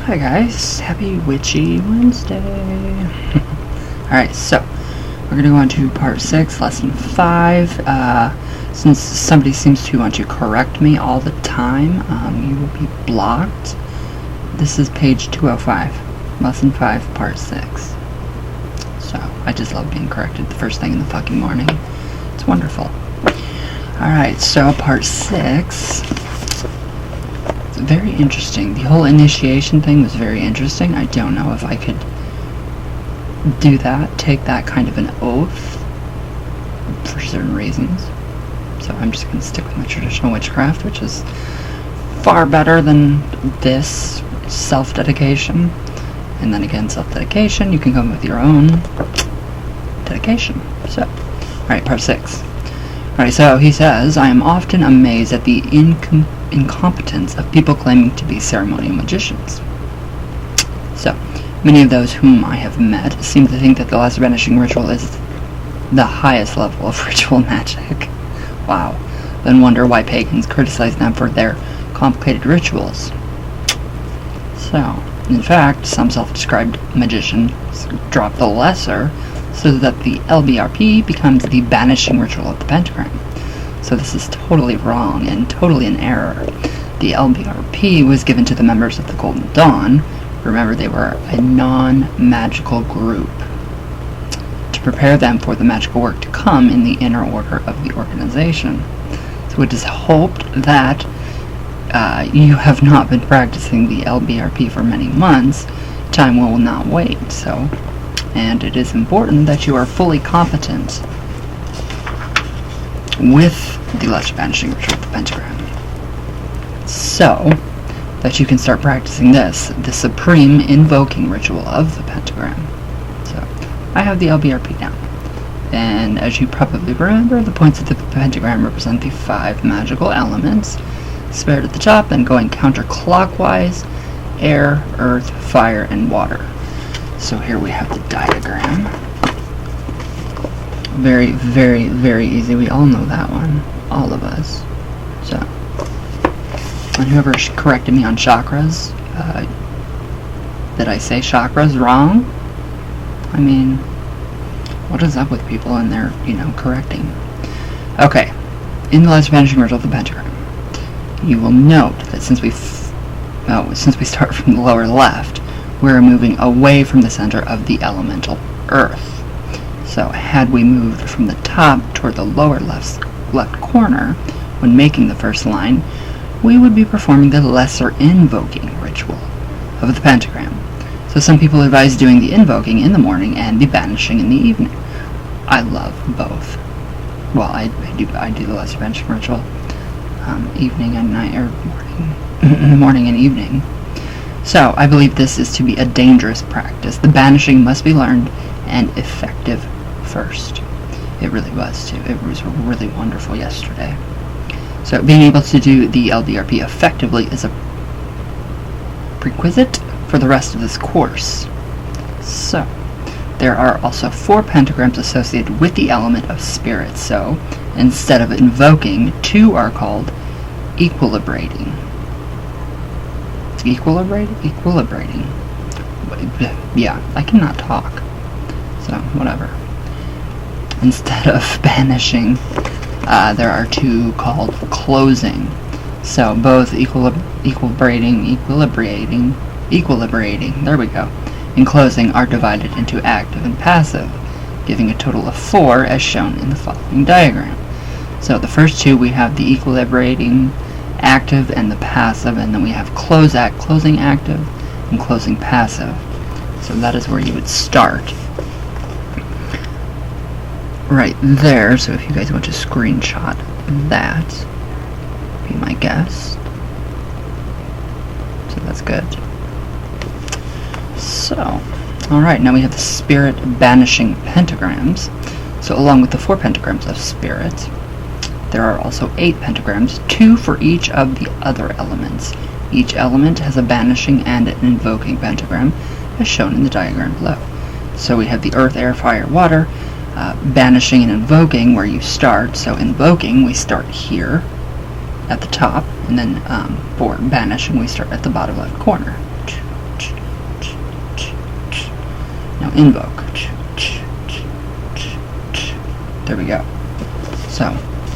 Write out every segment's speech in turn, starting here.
Hi guys, happy Witchy Wednesday. Alright, so we're going to go on to part 6, lesson 5. Since somebody seems to want to correct me all the time, you will be blocked. This is page 205, lesson 5, part 6. So, I just love being corrected the first thing in the fucking morning. It's wonderful. Alright, so part 6. It's very interesting. The whole initiation thing was very interesting. I don't know if I could do that, take that kind of an oath for certain reasons. So I'm just going to stick with my traditional witchcraft, which is far better than this self-dedication. And then again, self-dedication, you can come with your own dedication. So, alright, part 6. Alright, so he says, I am often amazed at the incompetence of people claiming to be ceremonial magicians. So, many of those whom I have met seem to think that the lesser banishing ritual is the highest level of ritual magic. Wow. Then wonder why pagans criticize them for their complicated rituals. So, in fact, some self-described magicians drop the lesser so that the LBRP becomes the banishing ritual of the pentagram. So this is totally wrong and totally an error. The LBRP was given to the members of the Golden Dawn. Remember, they were a non-magical group, to prepare them for the magical work to come in the inner order of the organization. So it is hoped that you have not been practicing the LBRP for many months. Time will not wait, and it is important that you are fully competent with the lesser banishing ritual of the pentagram, so that you can start practicing this, the supreme invoking ritual of the pentagram. So, I have the LBRP down. And as you probably remember, the points of the pentagram represent the 5 magical elements, spared at the top, then going counterclockwise: air, earth, fire, and water. So here we have the diagram. Very, very, very easy. We all know that one. All of us. So, and whoever corrected me on chakras, did I say chakras wrong? I mean, what is up with people and their, correcting? Okay, in the lesser banishing ritual of the pentagram, you will note that since we start from the lower left, we're moving away from the center of the elemental earth. So had we moved from the top toward the lower left corner when making the first line, we would be performing the lesser invoking ritual of the pentagram. So some people advise doing the invoking in the morning and the banishing in the evening. I love both. Well, I do the lesser banishing ritual evening and night, or morning and evening. So I believe this is to be a dangerous practice. The banishing must be learned and effective first. It really was too. It was really wonderful yesterday. So being able to do the LBRP effectively is a prerequisite for the rest of this course. So there are also 4 pentagrams associated with the element of spirit. So instead of invoking, 2 are called equilibrating. Equilibrating. Yeah, I cannot talk. So, whatever. Instead of banishing, there are 2 called closing. So, both equilibrating, there we go, and closing are divided into active and passive, giving a total of 4 as shown in the following diagram. So, the first 2 we have the equilibrating active and the passive, and then we have closing active and closing passive. So that is where you would start. Right there, so if you guys want to screenshot that, be my guest. So that's good. So, alright, now we have the spirit banishing pentagrams. So along with the 4 pentagrams of spirit, there are also 8 pentagrams, 2 for each of the other elements. Each element has a banishing and an invoking pentagram, as shown in the diagram below. So we have the earth, air, fire, water, banishing and invoking where you start. So invoking, we start here at the top, and then for banishing, we start at the bottom left corner. Now invoke. There we go. So,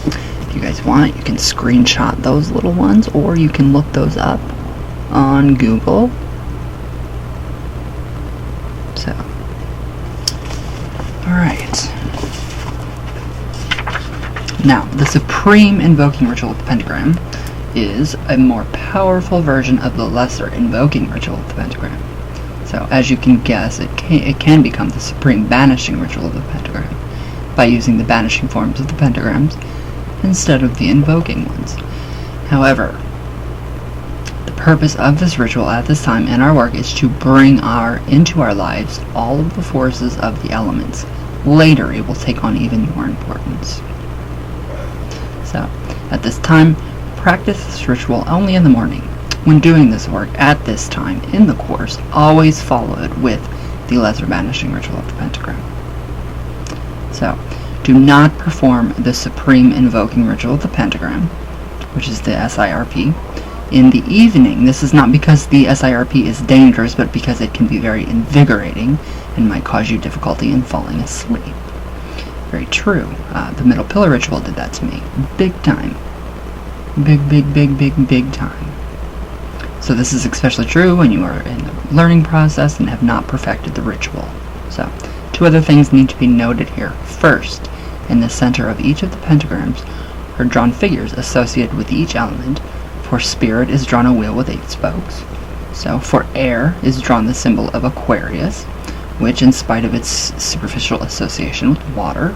if you guys want, you can screenshot those little ones, or you can look those up on Google. So, alright. Now, the supreme invoking ritual of the pentagram is a more powerful version of the lesser invoking ritual of the pentagram. So, as you can guess, it can become the supreme banishing ritual of the pentagram by using the banishing forms of the pentagrams instead of the invoking ones. However, the purpose of this ritual at this time in our work is to bring into our lives all of the forces of the elements. Later, it will take on even more importance. So, at this time, practice this ritual only in the morning. When doing this work at this time in the course, always follow it with the lesser banishing ritual of the pentagram. So, do not perform the supreme invoking ritual of the pentagram, which is the SIRP, in the evening. This is not because the SIRP is dangerous, but because it can be very invigorating and might cause you difficulty in falling asleep. Very true. The middle pillar ritual did that to me. Big time. Big time. So this is especially true when you are in the learning process and have not perfected the ritual. So, 2 other things need to be noted here. First, in the center of each of the pentagrams are drawn figures associated with each element. For spirit is drawn a wheel with 8 spokes. So for air is drawn the symbol of Aquarius, which in spite of its superficial association with water,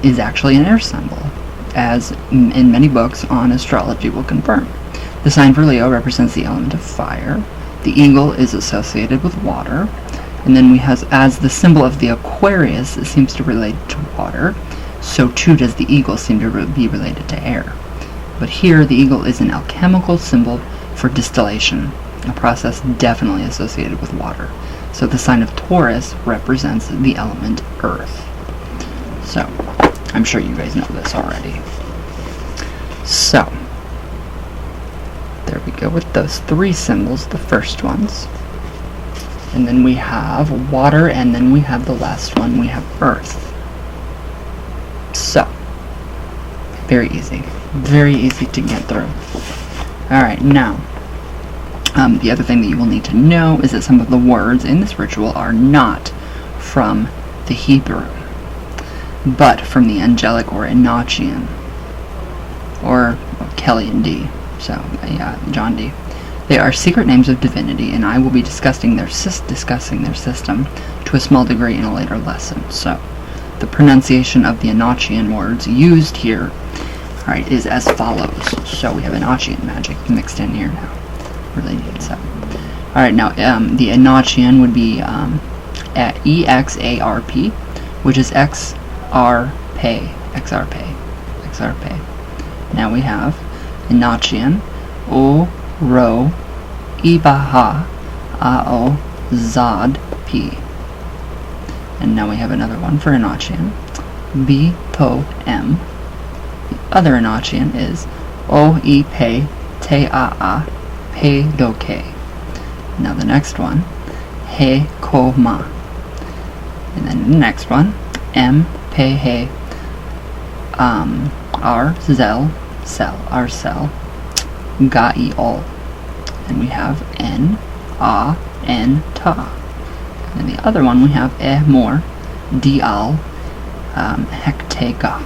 is actually an air symbol, as in many books on astrology will confirm. The sign for Leo represents the element of fire. The eagle is associated with water. And then we have, as the symbol of the Aquarius seems to relate to water, so too does the eagle seem to be related to air. But here, the eagle is an alchemical symbol for distillation, a process definitely associated with water. So the sign of Taurus represents the element earth. So, I'm sure you guys know this already. So, there we go with those 3 symbols, the first ones. And then we have water, and then we have the last one, we have earth. So, very easy to get through. Alright, now, the other thing that you will need to know is that some of the words in this ritual are not from the Hebrew, but from the angelic or Enochian, or Kelly and D. So, yeah, John D. They are secret names of divinity, and I will be discussing their system to a small degree in a later lesson. So, the pronunciation of the Enochian words used here, right, is as follows. So we have Enochian magic mixed in here now, related. So, all right, now the Enochian would be EXARP, which is XRP. Now we have Enochian O Ro Ibaha Ao Zad P. And now we have another one for Enochian, B Po M. The other Enochian is O E Pe Te A A Pe Do Ke. Now the next one, He Ko Ma. And then the next one, M Pe He R Zel Cell R Cell Ga I Ol. And we have N A N Ta. And the other one we have Mor Dial Hektega.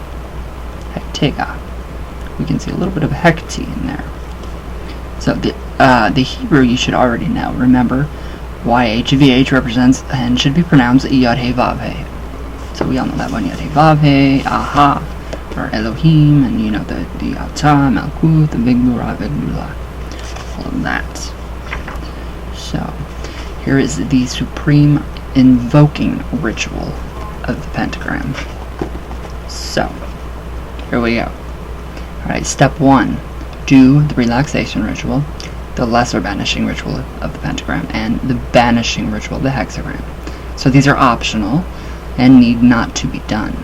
We can see a little bit of Hekti in there. So the Hebrew you should already know. Remember, YHVH represents and should be pronounced Yod He Vav He. So we all know that one, Yod He Vav He, Aha, or Elohim, and you know the Atah, Malkuth, the Big Bura, Big Bula, all of that. So here is the supreme invoking ritual of the pentagram. So here we go. Alright, step 1. Do the relaxation ritual, the lesser banishing ritual of the pentagram, and the banishing ritual of the hexagram. So these are optional and need not to be done.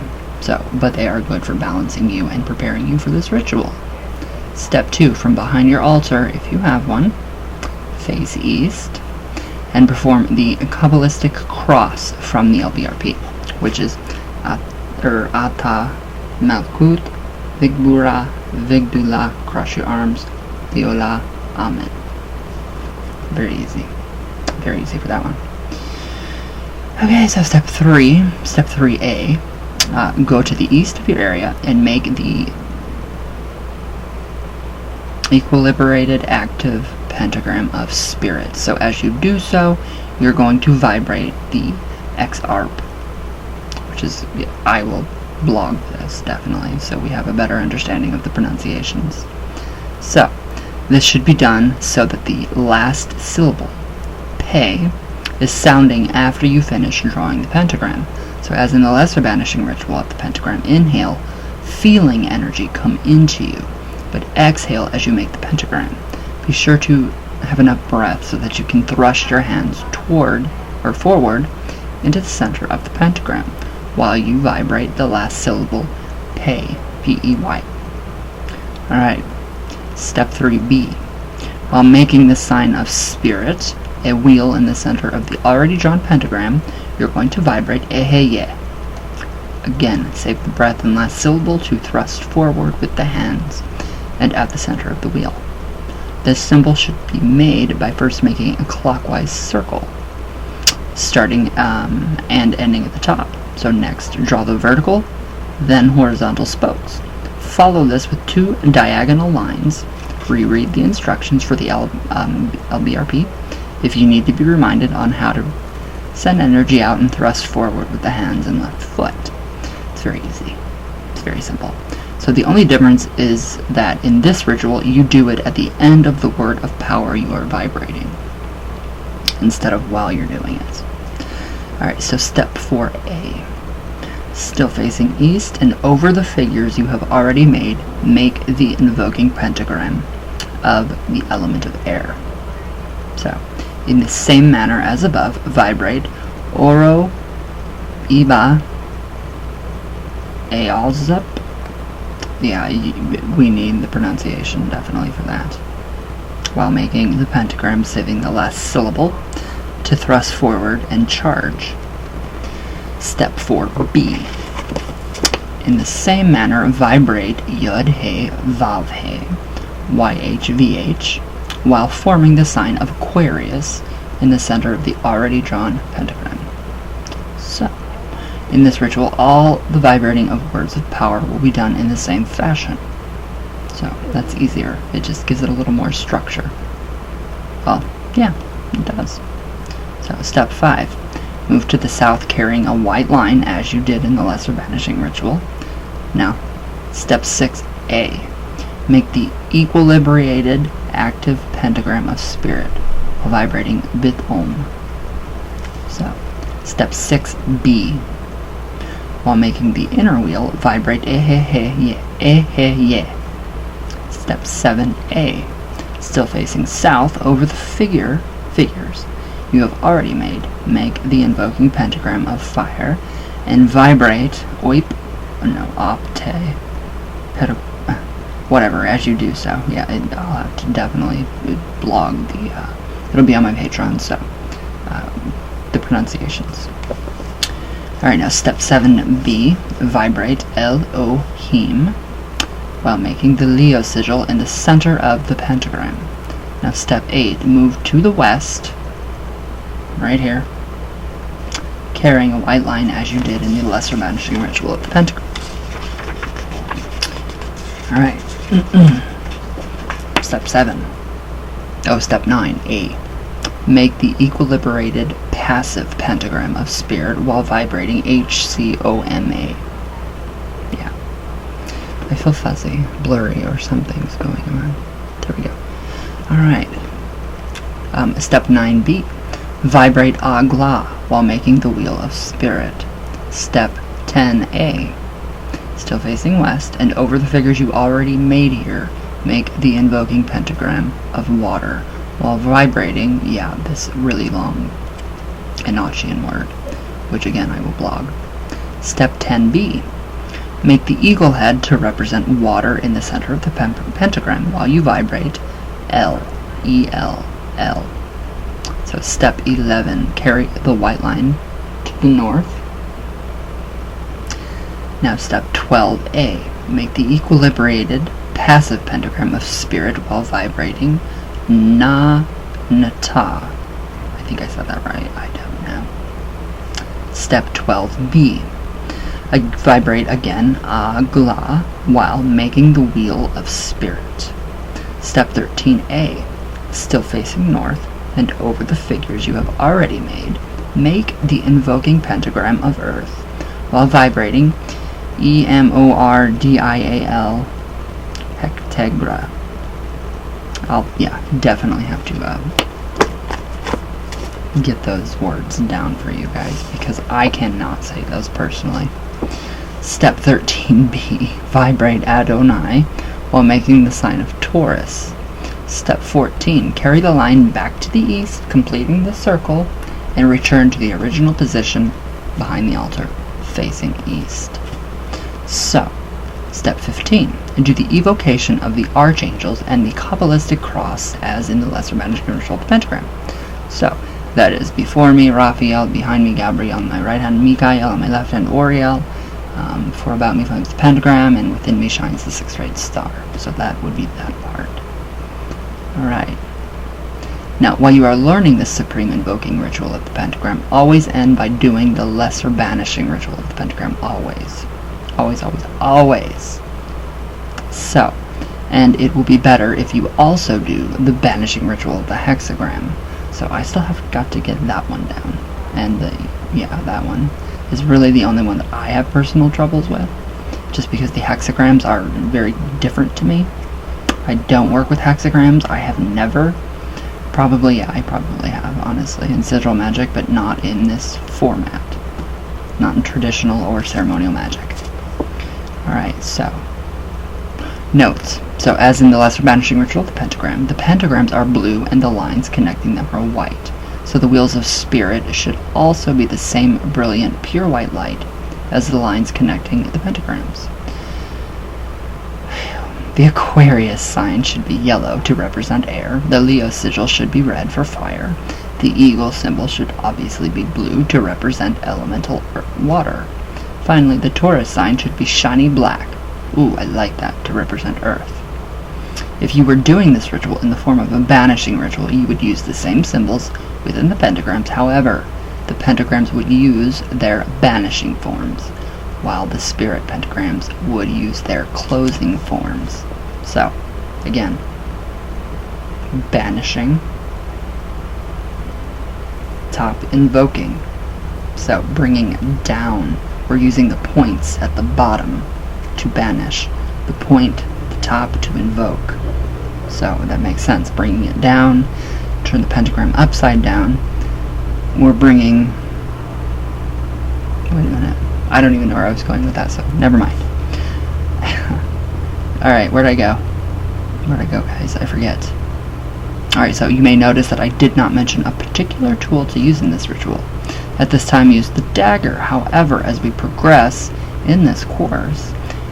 But they are good for balancing you and preparing you for this ritual. Step 2. From behind your altar, if you have one, face east, and perform the Kabbalistic cross from the LBRP, which is Ata Malkut Vigbura Vigdula, cross your arms, Viola, Amen. Very easy. Very easy for that one. Okay, so step 3A, go to the east of your area and make the equilibrated active pentagram of spirit. So as you do so, you're going to vibrate the XARP, which is, I will blog this definitely so we have a better understanding of the pronunciations. So this should be done so that the last syllable, pe, is sounding after you finish drawing the pentagram. So as in the lesser banishing ritual at the pentagram, inhale, feeling energy come into you, but exhale as you make the pentagram. Be sure to have enough breath so that you can thrust your hands toward or forward into the center of the pentagram while you vibrate the last syllable, pe, P-E-Y. Alright, step 3B. While making the sign of spirit, a wheel in the center of the already drawn pentagram, you're going to vibrate eheye. Again, save the breath and last syllable to thrust forward with the hands and at the center of the wheel. This symbol should be made by first making a clockwise circle, starting and ending at the top. So next, draw the vertical, then horizontal spokes. Follow this with 2 diagonal lines. Reread the instructions for the LBRP if you need to be reminded on how to send energy out and thrust forward with the hands and left foot. It's very easy. It's very simple. So the only difference is that in this ritual, you do it at the end of the word of power you are vibrating, instead of while you're doing it. Alright, so step 4A. Still facing east and over the figures you have already made, make the invoking pentagram of the element of air. So, in the same manner as above, vibrate Oro, Iba, Ealzup. Yeah, we need the pronunciation definitely for that. While making the pentagram, saving the last syllable to thrust forward and charge. Step 4B. In the same manner, vibrate Yod-He, Vav-He, YHVH, while forming the sign of Aquarius in the center of the already drawn pentagram. So, in this ritual, all the vibrating of words of power will be done in the same fashion. So, that's easier. It just gives it a little more structure. Well, yeah, it does. So, step 5. Move to the south carrying a white line as you did in the lesser banishing ritual. Now, step 6A. Make the equilibrated active pentagram of spirit while vibrating Bit Om. So, step 6B. While making the inner wheel, vibrate Eheye, Eheye. Step 7A. Still facing south over the figures you have already made, make the invoking pentagram of fire and vibrate opte, whatever, as you do so. Yeah, I'll have to definitely blog the, it'll be on my Patreon, so, the pronunciations. Alright, now step 7B, vibrate Elohim, while making the Leo sigil in the center of the pentagram. Now step 8, move to the west, right here, carrying a white line as you did in the lesser banishing ritual of the pentagram. Alright. Step 9A. Make the equilibrated passive pentagram of spirit while vibrating HCOMA. Yeah. I feel fuzzy, blurry, or something's going on. There we go. Alright. Step 9B. Vibrate Agla while making the wheel of spirit. Step 10A. Still facing west, and over the figures you already made here, make the invoking pentagram of water while vibrating, this really long Enochian word, which again I will blog. Step 10B. Make the eagle head to represent water in the center of the pentagram while you vibrate L, E-L, L. So So step 11, carry the white line to the north. Now step 12A, make the equilibrated passive pentagram of spirit while vibrating na-na-ta. I think I said that right, I don't know. Step 12B, vibrate again a-gla while making the wheel of spirit. Step 13A, still facing north and over the figures you have already made, make the invoking pentagram of earth while vibrating E-M-O-R-D-I-A-L hectagra. I'll definitely have to get those words down for you guys because I cannot say those personally. Step 13B, vibrate Adonai while making the sign of Taurus. Step 14, carry the line back to the east, completing the circle, and return to the original position behind the altar, facing east. So, step 15, do the evocation of the archangels and the Kabbalistic cross as in the lesser management ritual of the pentagram. So, that is before me, Raphael, behind me, Gabriel, on my right hand, Michael, on my left hand, Oriel. For about me flames the pentagram, and within me shines the sixth-rayed star. So that would be that part. Alright. Now, while you are learning this supreme invoking ritual of the pentagram, always end by doing the lesser banishing ritual of the pentagram. Always. Always, always, always. So, and it will be better if you also do the banishing ritual of the hexagram. So I still have got to get that one down. And that one is really the only one that I have personal troubles with, just because the hexagrams are very different to me. I don't work with hexagrams. I have never. I probably have, honestly, in sigil magic, but not in this format. Not in traditional or ceremonial magic. Alright, so notes. So as in the lesser banishing ritual of the pentagrams are blue and the lines connecting them are white. So the wheels of spirit should also be the same brilliant, pure white light as the lines connecting the pentagrams. The Aquarius sign should be yellow to represent air. The Leo sigil should be red for fire. The eagle symbol should obviously be blue to represent elemental water. Finally, the Taurus sign should be shiny black. Ooh, I like that, to represent earth. If you were doing this ritual in the form of a banishing ritual, you would use the same symbols within the pentagrams. However, the pentagrams would use their banishing forms, while the spirit pentagrams would use their closing forms. So, again, banishing, top invoking. So, bringing down. We're using the points at the bottom to banish, the point at the top to invoke. So that makes sense. Bringing it down, turn the pentagram upside down. We're bringing... Wait a minute. I don't even know where I was going with that, so never mind. Alright, where'd I go? Where'd I go, guys? I forget. Alright, so you may notice that I did not mention a particular tool to use in this ritual. At this time, use the dagger. However, as we progress in this course,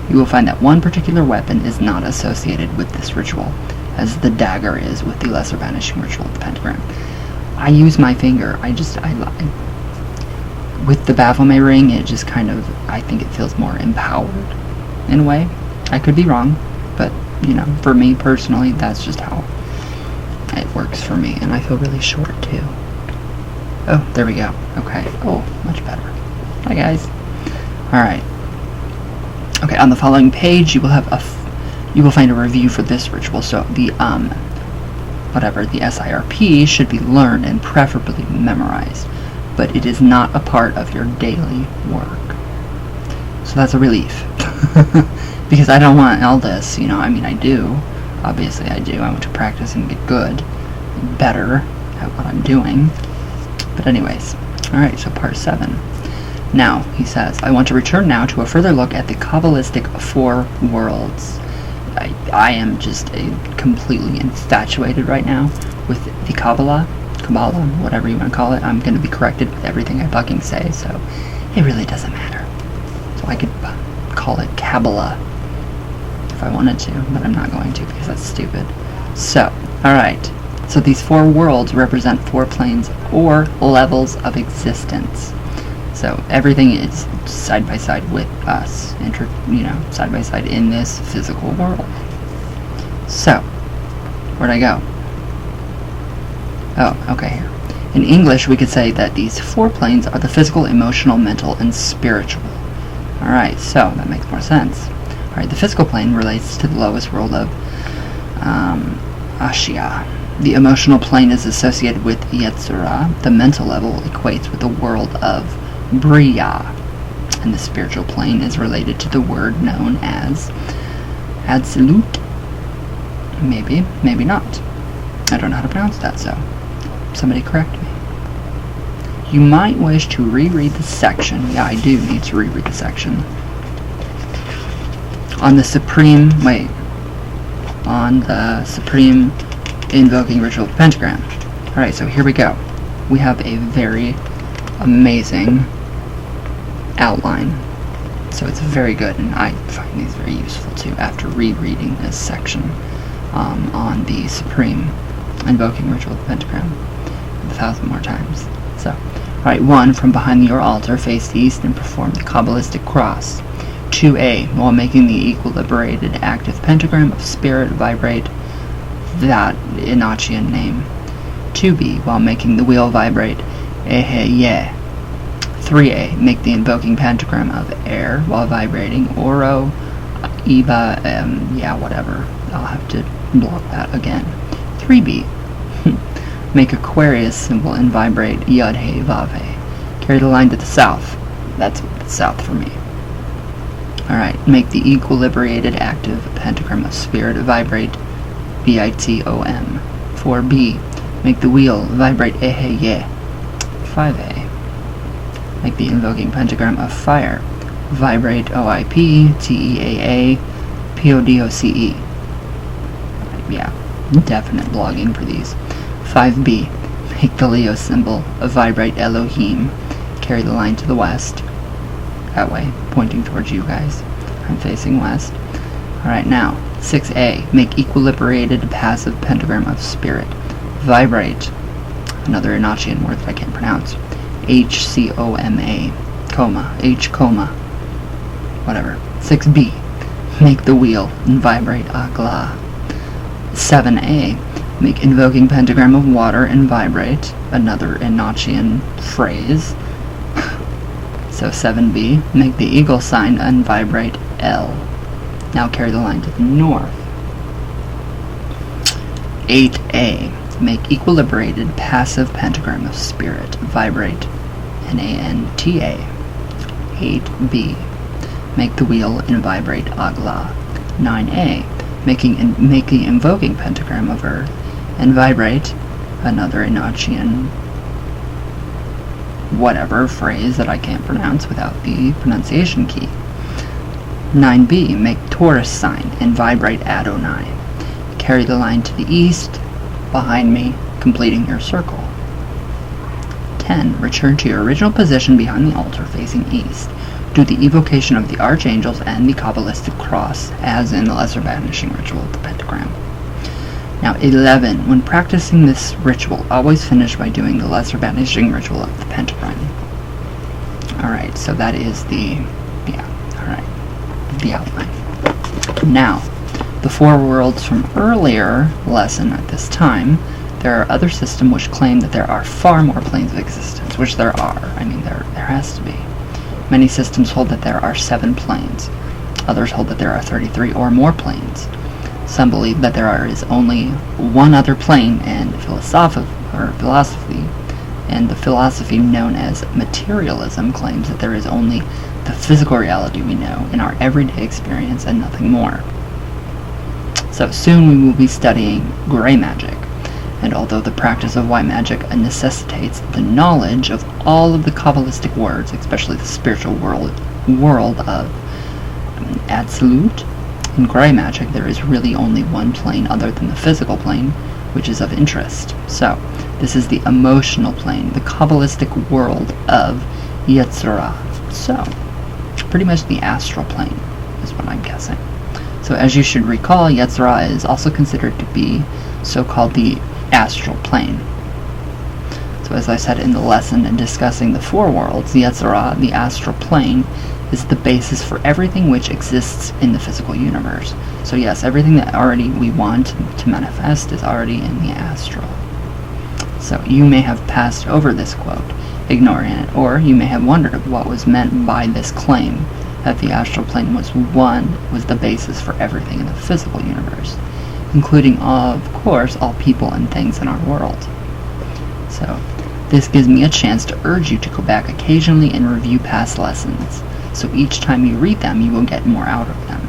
you will find that one particular weapon is not associated with this ritual, as the dagger is with the lesser banishing ritual of the pentagram. I use my finger. With the Baphomet ring, it just kind of, I think it feels more empowered in a way. I could be wrong, but, for me personally, that's just how it works for me, and I feel really short, too. Oh, there we go. Okay. Oh, much better. Hi, guys. Alright. Okay, on the following page, you will have you will find a review for this ritual. So the the SIRP should be learned and preferably memorized, but it is not a part of your daily work. So that's a relief. Because I don't want all this, I do. Obviously I do. I want to practice and get good, better at what I'm doing. But anyways, alright, so part 7. Now, he says, I want to return now to a further look at the Kabbalistic 4 worlds. I am just completely infatuated right now with the Kabbalah, whatever you want to call it. I'm going to be corrected with everything I fucking say, so it really doesn't matter. So I could call it Kabbalah if I wanted to, but I'm not going to because that's stupid. So, alright, So these 4 worlds represent 4 planes or levels of existence. So everything is side by side with us, side by side in this physical world. So, where'd I go? Oh, okay, here. In English, we could say that these 4 planes are the physical, emotional, mental, and spiritual. Alright, so that makes more sense. Alright, the physical plane relates to the lowest world of Ashia. The emotional plane is associated with Yetzirah. The mental level equates with the world of Bria. And the spiritual plane is related to the word known as Absolute. Maybe, maybe not. I don't know how to pronounce that, so somebody correct me. You might wish to reread the section. Yeah, I do need to reread the section. On the Supreme Invoking Ritual of the Pentagram. Alright, so here we go. We have a very amazing outline. So it's very good, and I find these very useful too after rereading this section on the Supreme Invoking Ritual of the Pentagram 1,000 more times. So, alright, 1. From behind your altar, face the east and perform the Kabbalistic cross. 2a. While making the equilibrated active pentagram of spirit, vibrate that Inachian name. 2b. While making the wheel, vibrate Ehe-Ye. 3a. Make the invoking pentagram of air while vibrating Oro, Iba, whatever. I'll have to block that again. 3b. Make Aquarius symbol and vibrate Yud-He-Vav-He. Carry the line to the south. That's the south for me. Alright, make the equilibrated active pentagram of spirit vibrate Bitom. 4b. Make the wheel vibrate Ehe-Ye. 5a. Make the invoking pentagram of fire vibrate Oip, Teaa, Podoce. Yeah, definite blogging for these. 5b. Make the Leo symbol vibrate Elohim. Carry the line to the west. That way, pointing towards you guys. I'm facing west. Alright, now, 6a. Make equilibrated passive pentagram of spirit. Vibrate. Another Inachian word that I can't pronounce. H-C-O-M-A. Coma. H-coma. Whatever. 6b. Make the wheel and vibrate Agla. 7a. Make invoking pentagram of water and vibrate. Another Inachian phrase. So 7b, make the eagle sign and vibrate L. Now carry the line to the north. 8a, make equilibrated passive pentagram of spirit, vibrate Nanta. 8b, make the wheel and vibrate Agla. 9a, make the invoking pentagram of earth and vibrate another Inachian whatever phrase that I can't pronounce without the pronunciation key. 9b, make Taurus sign and vibrate Adonai. Carry the line to the east, behind me, completing your circle. 10. Return to your original position behind the altar facing east. Do the evocation of the archangels and the Kabbalistic cross, as in the Lesser Banishing Ritual of the Pentagram. Now 11. When practicing this ritual, always finish by doing the Lesser Banishing Ritual of the Pentagram. Alright, so that is the outline. Now, the 4 worlds from earlier lesson at this time, there are other systems which claim that there are far more planes of existence, which there are. I mean, there has to be. Many systems hold that there are 7 planes. Others hold that there are 33 or more planes. Some believe that there is only one other plane, and philosophy, and the philosophy known as materialism claims that there is only the physical reality we know in our everyday experience and nothing more. So soon we will be studying gray magic, and although the practice of white magic necessitates the knowledge of all of the Kabbalistic words, especially the spiritual world of Absolute, in gray magic there is really only one plane other than the physical plane, which is of interest. So, this is the emotional plane, the Kabbalistic world of Yetzirah. So, pretty much the astral plane is what I'm guessing. So as you should recall, Yetzirah is also considered to be so-called the astral plane. So as I said in the lesson in discussing the four worlds, the Yetzirah, the astral plane, is the basis for everything which exists in the physical universe. So yes, everything that already we want to manifest is already in the astral. So you may have passed over this quote, ignoring it, or you may have wondered what was meant by this claim that the astral plane was the basis for everything in the physical universe, including, of course, all people and things in our world. So this gives me a chance to urge you to go back occasionally and review past lessons. So each time you read them, you will get more out of them.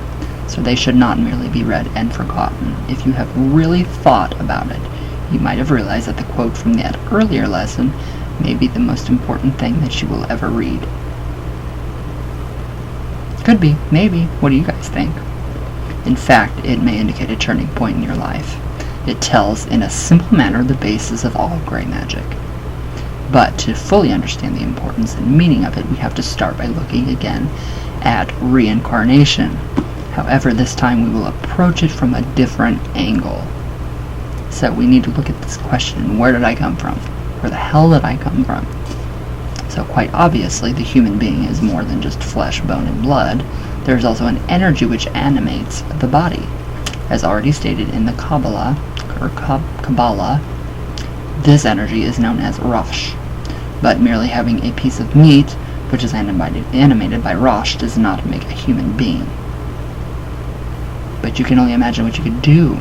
So they should not merely be read and forgotten. If you have really thought about it, you might have realized that the quote from that earlier lesson may be the most important thing that you will ever read. Could be, maybe. What do you guys think? In fact, it may indicate a turning point in your life. It tells, in a simple manner, the basis of all gray magic. But to fully understand the importance and meaning of it, we have to start by looking again at reincarnation. However, this time we will approach it from a different angle. So we need to look at this question, where did I come from? Where the hell did I come from? So quite obviously, the human being is more than just flesh, bone, and blood. There is also an energy which animates the body. As already stated in the Kabbalah, this energy is known as Rosh. But merely having a piece of meat, which is animated by Rosh, does not make a human being. But you can only imagine what you could do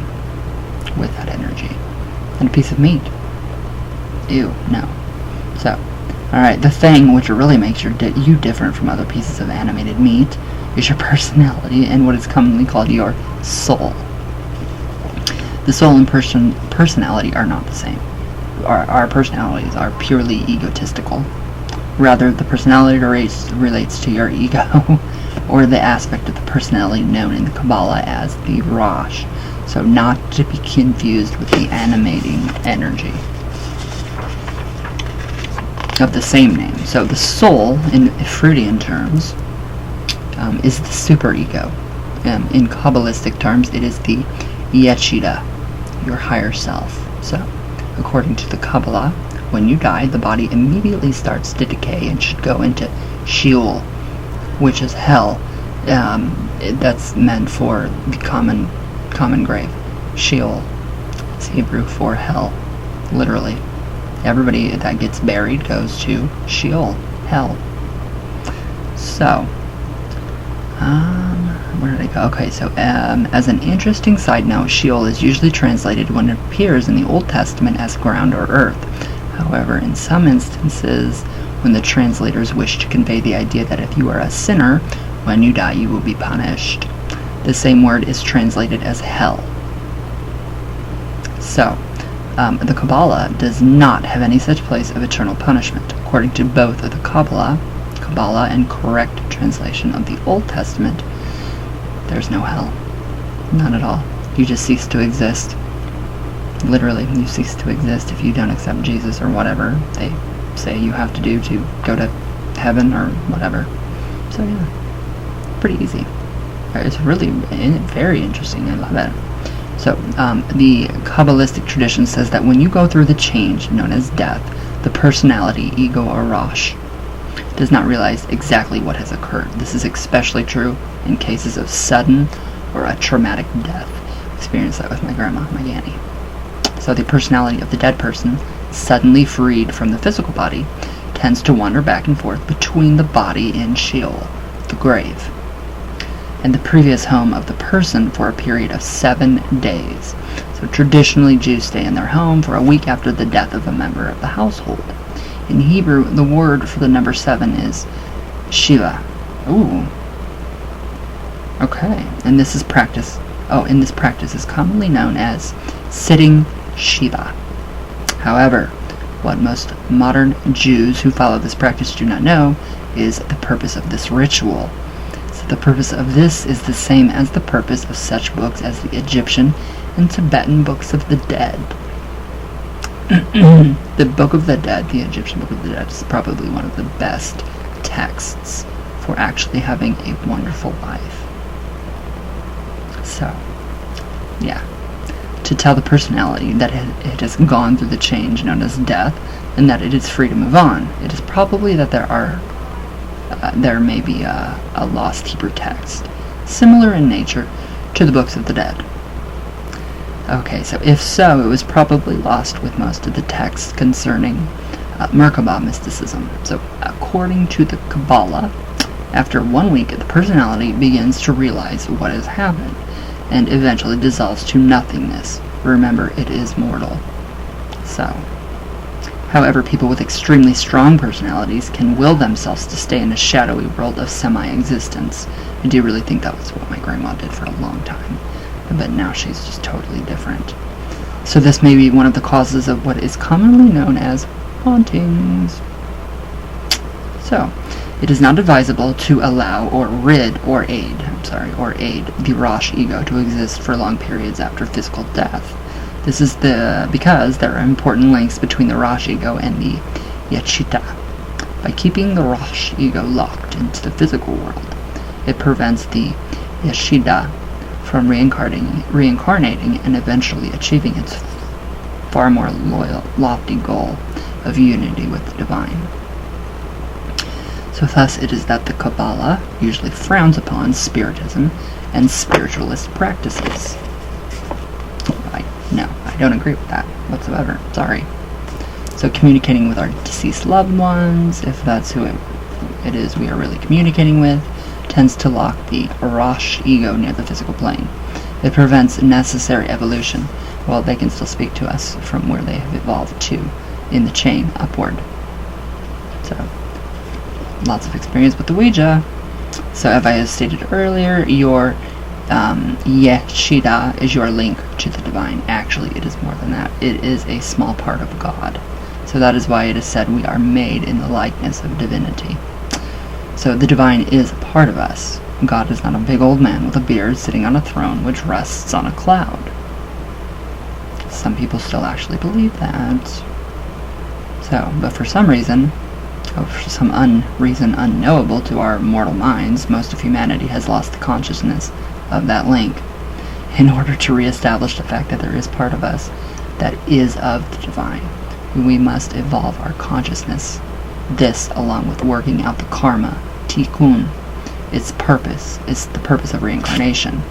with that energy. And a piece of meat. Ew, no. So, alright, the thing which really makes you different from other pieces of animated meat is your personality and what is commonly called your soul. The soul and personality are not the same. Our personalities are purely egotistical. Rather, the personality relates to your ego, or the aspect of the personality known in the Kabbalah as the Rosh. So not to be confused with the animating energy of the same name. So the soul, in Freudian terms, is the superego. In Kabbalistic terms, it is the Yechida, your higher self. So, according to the Kabbalah, when you die, the body immediately starts to decay and should go into Sheol, which is hell. That's meant for the common grave. Sheol is Hebrew for hell, literally. Everybody that gets buried goes to Sheol, hell. So, where did I go? Okay, so as an interesting side note, Sheol is usually translated when it appears in the Old Testament as ground or earth. However, in some instances, when the translators wish to convey the idea that if you are a sinner, when you die you will be punished, the same word is translated as hell. So, the Kabbalah does not have any such place of eternal punishment. According to both of the Kabbalah and correct translation of the Old Testament, there's no hell. None at all. You just cease to exist. Literally, you cease to exist if you don't accept Jesus or whatever they say you have to do to go to heaven or whatever. So yeah, pretty easy. It's really very interesting. I love it. So, the Kabbalistic tradition says that when you go through the change known as death, the personality, ego, or Rosh, does not realize exactly what has occurred. This is especially true in cases of sudden or a traumatic death. I experienced that with my grandma, my Yanny. So the personality of the dead person, suddenly freed from the physical body, tends to wander back and forth between the body and Sheol, the grave, and the previous home of the person for a period of 7 days. So traditionally, Jews stay in their home for a week after the death of a member of the household. In Hebrew, the word for the number 7 is Shiva. Ooh. Okay. And this practice is commonly known as sitting Shiva. However, what most modern Jews who follow this practice do not know is the purpose of this ritual. So the purpose of this is the same as the purpose of such books as the Egyptian and Tibetan books of the dead. The Book of the Dead, the Egyptian Book of the Dead, is probably one of the best texts for actually having a wonderful life. So, yeah. to tell the personality that it has gone through the change known as death, and that it is free to move on. It is probably that there may be a lost Hebrew text, similar in nature to the books of the dead. Okay, so if so, it was probably lost with most of the texts concerning Merkabah mysticism. So according to the Kabbalah, after 1 week, the personality begins to realize what has happened, and eventually dissolves to nothingness. Remember, it is mortal. So, however, people with extremely strong personalities can will themselves to stay in a shadowy world of semi-existence. I do really think that was what my grandma did for a long time, but now she's just totally different. So this may be one of the causes of what is commonly known as hauntings. So, it is not advisable to allow or aid the Rosh ego to exist for long periods after physical death. This is because there are important links between the Rosh ego and the Yeshida. By keeping the Rosh ego locked into the physical world, it prevents the Yeshida from reincarnating and eventually achieving its far more lofty goal of unity with the divine. So thus it is that the Kabbalah usually frowns upon Spiritism and spiritualist practices. No, I don't agree with that whatsoever. Sorry. So communicating with our deceased loved ones, if that's who it is we are really communicating with, tends to lock the Rosh ego near the physical plane. It prevents necessary evolution, while they can still speak to us from where they have evolved to in the chain upward. So, lots of experience with the Ouija. So, as I have stated earlier, your Yeshida is your link to the divine. Actually, it is more than that. It is a small part of God. So that is why it is said we are made in the likeness of divinity. So the divine is a part of us. God is not a big old man with a beard sitting on a throne which rests on a cloud. Some people still actually believe that. So, but for some reason, or for some reason unknowable to our mortal minds, most of humanity has lost the consciousness of that link. In order to reestablish the fact that there is part of us that is of the divine, we must evolve our consciousness. This, along with working out the karma, tikkun, its purpose is the purpose of reincarnation.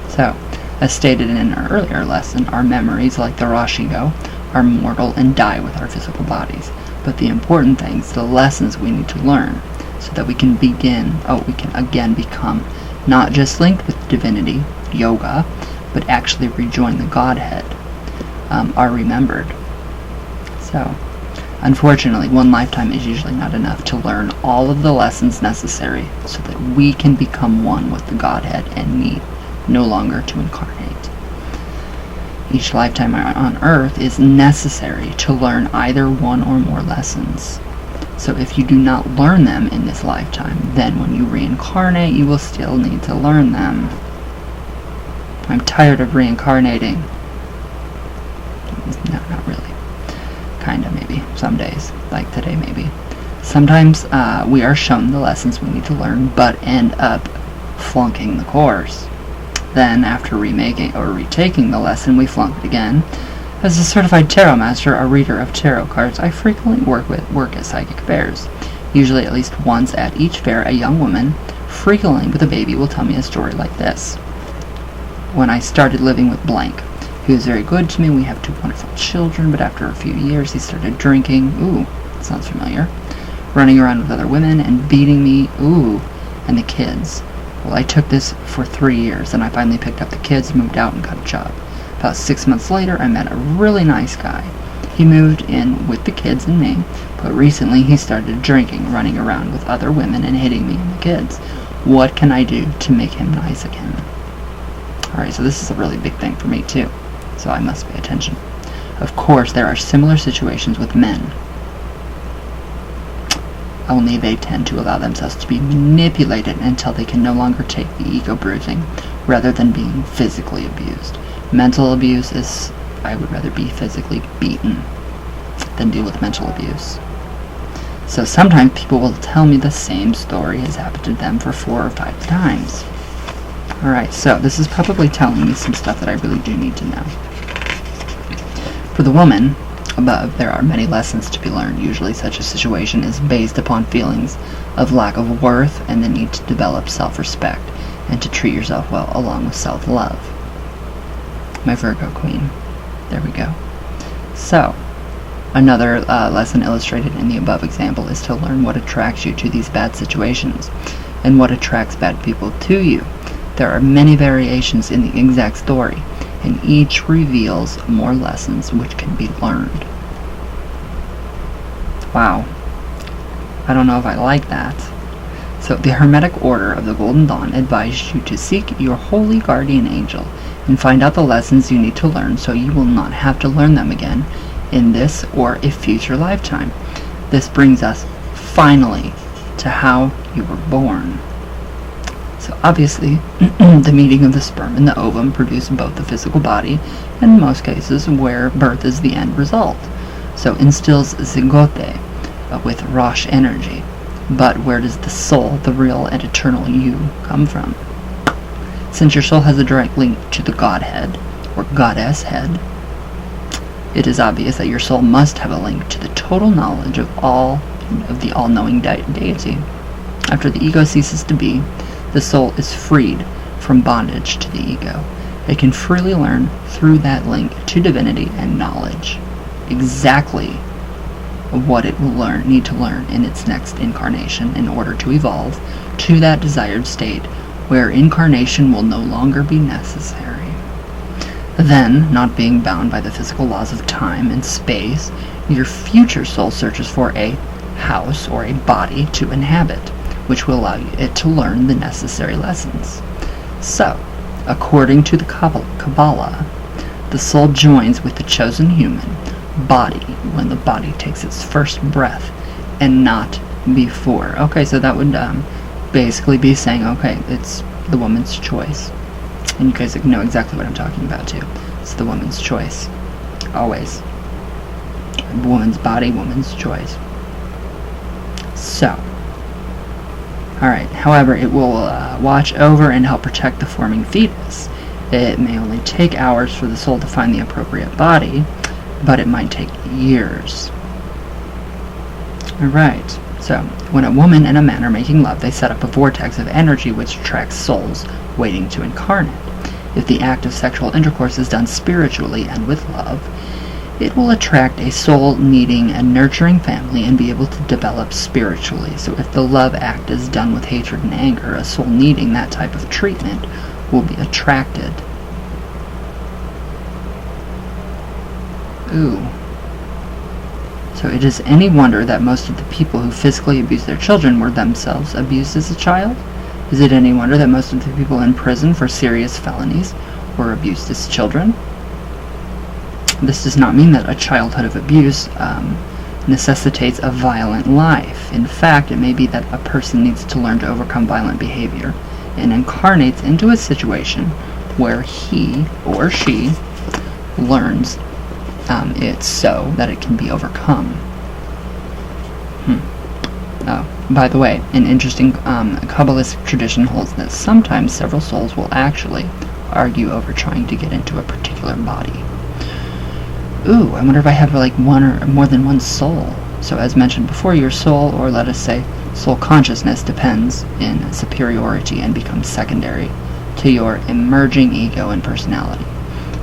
So, as stated in an earlier lesson, our memories, like the Rosh ego, are mortal and die with our physical bodies. But the important things, the lessons we need to learn, so that we can again become not just linked with divinity, yoga, but actually rejoin the Godhead, are remembered. So, unfortunately, one lifetime is usually not enough to learn all of the lessons necessary so that we can become one with the Godhead and need no longer to incarnate. Each lifetime on earth is necessary to learn either one or more lessons. So if you do not learn them in this lifetime, then when you reincarnate, you will still need to learn them. I'm tired of reincarnating. No, not really. Kinda, maybe. Some days. Like today, maybe. Sometimes we are shown the lessons we need to learn, but end up flunking the course. Then, after remaking or retaking the lesson, we flunk it again. As a certified tarot master, a reader of tarot cards, I frequently work at psychic fairs. Usually at least once at each fair, a young woman, frequently with a baby, will tell me a story like this. When I started living with blank, he was very good to me. We have 2 wonderful children, but after a few years, he started drinking. Ooh, that sounds familiar. Running around with other women and beating me. Ooh, and the kids. Well, I took this for 3 years, and I finally picked up the kids, moved out, and got a job. About 6 months later, I met a really nice guy. He moved in with the kids and me, but recently he started drinking, running around with other women, and hitting me and the kids. What can I do to make him nice again? Alright, so this is a really big thing for me, too, so I must pay attention. Of course, there are similar situations with men. Only they tend to allow themselves to be manipulated until they can no longer take the ego bruising, rather than being physically abused. Mental abuse is, I would rather be physically beaten than deal with mental abuse. So sometimes people will tell me the same story has happened to them for 4 or 5 times. Alright, so this is probably telling me some stuff that I really do need to know. For the woman above, there are many lessons to be learned. Usually such a situation is based upon feelings of lack of worth and the need to develop self-respect and to treat yourself well, along with self-love. My Virgo queen. There we go. So, another lesson illustrated in the above example is to learn what attracts you to these bad situations and what attracts bad people to you. There are many variations in the exact story, and each reveals more lessons which can be learned. Wow. I don't know if I like that. So, the Hermetic Order of the Golden Dawn advised you to seek your holy guardian angel and find out the lessons you need to learn so you will not have to learn them again in this or a future lifetime. This brings us finally to how you were born. So obviously, the meeting of the sperm and the ovum produce both the physical body, and in most cases where birth is the end result. So instills zygote with Rosh energy. But where does the soul, the real and eternal you, come from? Since your soul has a direct link to the Godhead, or Goddess head, it is obvious that your soul must have a link to the total knowledge of the all-knowing deity. After the ego ceases to be, the soul is freed from bondage to the ego. It can freely learn through that link to divinity and knowledge exactly what it will need to learn in its next incarnation in order to evolve to that desired state where incarnation will no longer be necessary. Then, not being bound by the physical laws of time and space, your future soul searches for a house or a body to inhabit, which will allow it to learn the necessary lessons. So, according to the Kabbalah, the soul joins with the chosen human body when the body takes its first breath, and not before. Okay, so that would basically be saying, okay, it's the woman's choice. And you guys know exactly what I'm talking about too. It's the woman's choice. Always. Woman's body, woman's choice. So, alright, however, it will watch over and help protect the forming fetus. It may only take hours for the soul to find the appropriate body, but it might take years. Alright, so when a woman and a man are making love, they set up a vortex of energy which attracts souls waiting to incarnate. If the act of sexual intercourse is done spiritually and with love, it will attract a soul needing a nurturing family and be able to develop spiritually. So if the love act is done with hatred and anger, a soul needing that type of treatment will be attracted. Ooh. So it is any wonder that most of the people who physically abuse their children were themselves abused as a child? Is it any wonder that most of the people in prison for serious felonies were abused as children? This does not mean that a childhood of abuse necessitates a violent life. In fact, it may be that a person needs to learn to overcome violent behavior and incarnates into a situation where he or she learns it so that it can be overcome. By the way, an interesting Kabbalistic tradition holds that sometimes several souls will actually argue over trying to get into a particular body. Ooh, I wonder if I have like one or more than one soul. So as mentioned before, your soul, or let us say soul consciousness, depends in superiority and becomes secondary to your emerging ego and personality.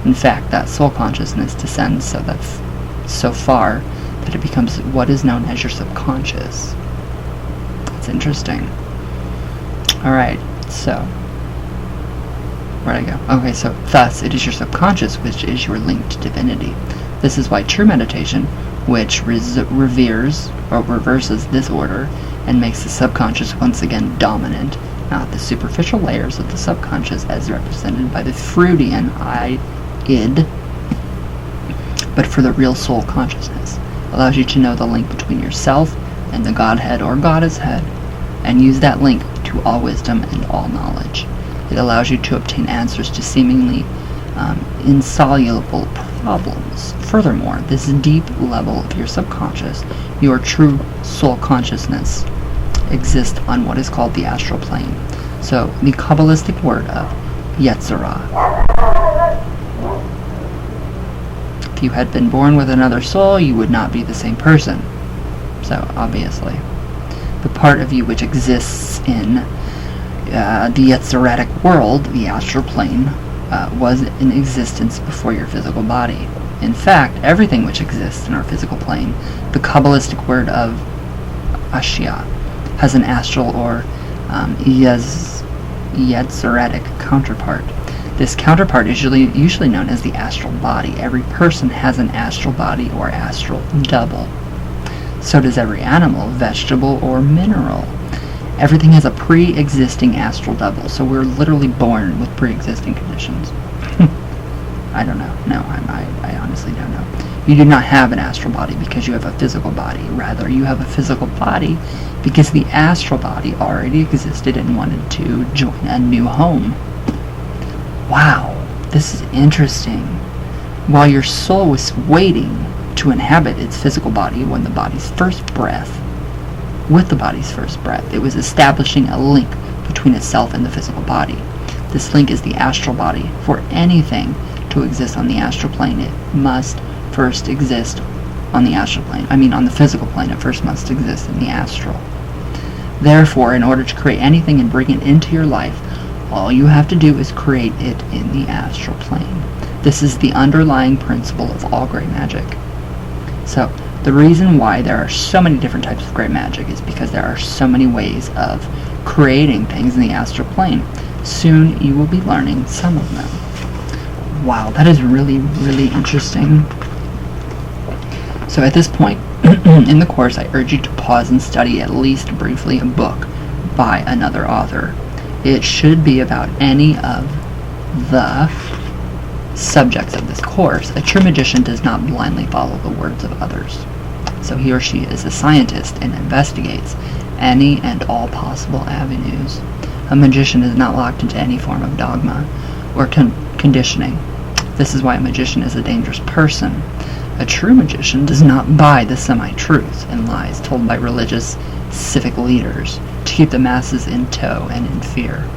In fact, that soul consciousness descends so far that it becomes what is known as your subconscious. It's interesting. Alright, so where'd I go? Okay, so thus it is your subconscious which is your link to divinity. This is why true meditation, which reverses this order and makes the subconscious once again dominant, not the superficial layers of the subconscious as represented by the Freudian id, but for the real soul consciousness, allows you to know the link between yourself and the Godhead or Goddess head, and use that link to all wisdom and all knowledge. It allows you to obtain answers to seemingly insoluble problems. Furthermore, this deep level of your subconscious, your true soul consciousness, exists on what is called the astral plane. So, the Kabbalistic word of Yetzirah. If you had been born with another soul, you would not be the same person. So, obviously. The part of you which exists in the Yetziratic world, the astral plane, was in existence before your physical body. In fact, everything which exists in our physical plane, the Kabbalistic word of Ashia, has an astral or Yetziratic counterpart. This counterpart is usually known as the astral body. Every person has an astral body or astral double. So does every animal, vegetable, or mineral. Everything has a pre-existing astral double, so we're literally born with pre-existing conditions. I don't know. No, I honestly don't know. You do not have an astral body because you have a physical body. Rather, you have a physical body because the astral body already existed and wanted to join a new home. Wow, this is interesting. While your soul was waiting to inhabit its physical body with the body's first breath, it was establishing a link between itself and the physical body. This link is the astral body. For anything to exist on the astral plane, it must first exist on the astral plane. On the physical plane, it first must exist in the astral. Therefore, in order to create anything and bring it into your life, all you have to do is create it in the astral plane. This is the underlying principle of all great magic. So, the reason why there are so many different types of great magic is because there are so many ways of creating things in the astral plane. Soon you will be learning some of them. Wow, that is really, really interesting. So at this point in the course, I urge you to pause and study at least briefly a book by another author. It should be about any of the subjects of this course. A true magician does not blindly follow the words of others. So he or she is a scientist and investigates any and all possible avenues. A magician is not locked into any form of dogma or conditioning. This is why a magician is a dangerous person. A true magician does not buy the semi-truths and lies told by religious civic leaders to keep the masses in tow and in fear.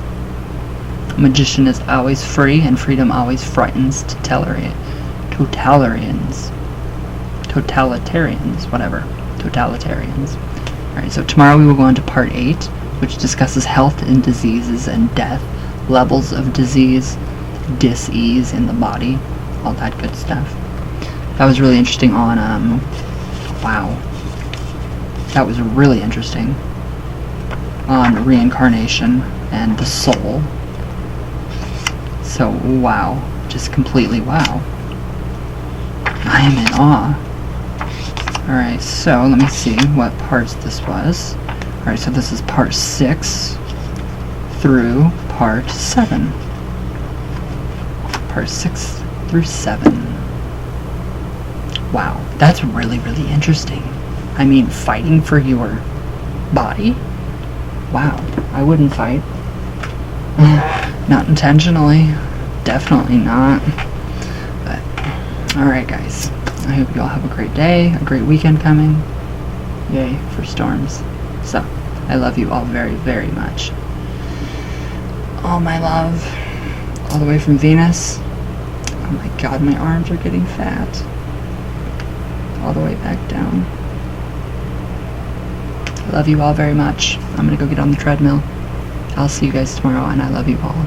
A magician is always free, and freedom always frightens totalitarians. Alright, so tomorrow we will go into part 8, which discusses health and diseases and death, levels of disease, dis-ease in the body, all that good stuff. That was really interesting on, wow. That was really interesting on reincarnation and the soul. So, wow. Just completely wow. I am in awe. Alright, so let me see what parts this was. Alright, so this is part 6 through part 7. Part 6 through 7. Wow, that's really, really interesting. Fighting for your body? Wow, I wouldn't fight. Not intentionally. Definitely not. But, alright guys. I hope you all have a great day, a great weekend coming. Yay for storms. So, I love you all very, very much. All my love. All the way from Venus. Oh my god, my arms are getting fat. All the way back down. I love you all very much. I'm gonna go get on the treadmill. I'll see you guys tomorrow, and I love you all.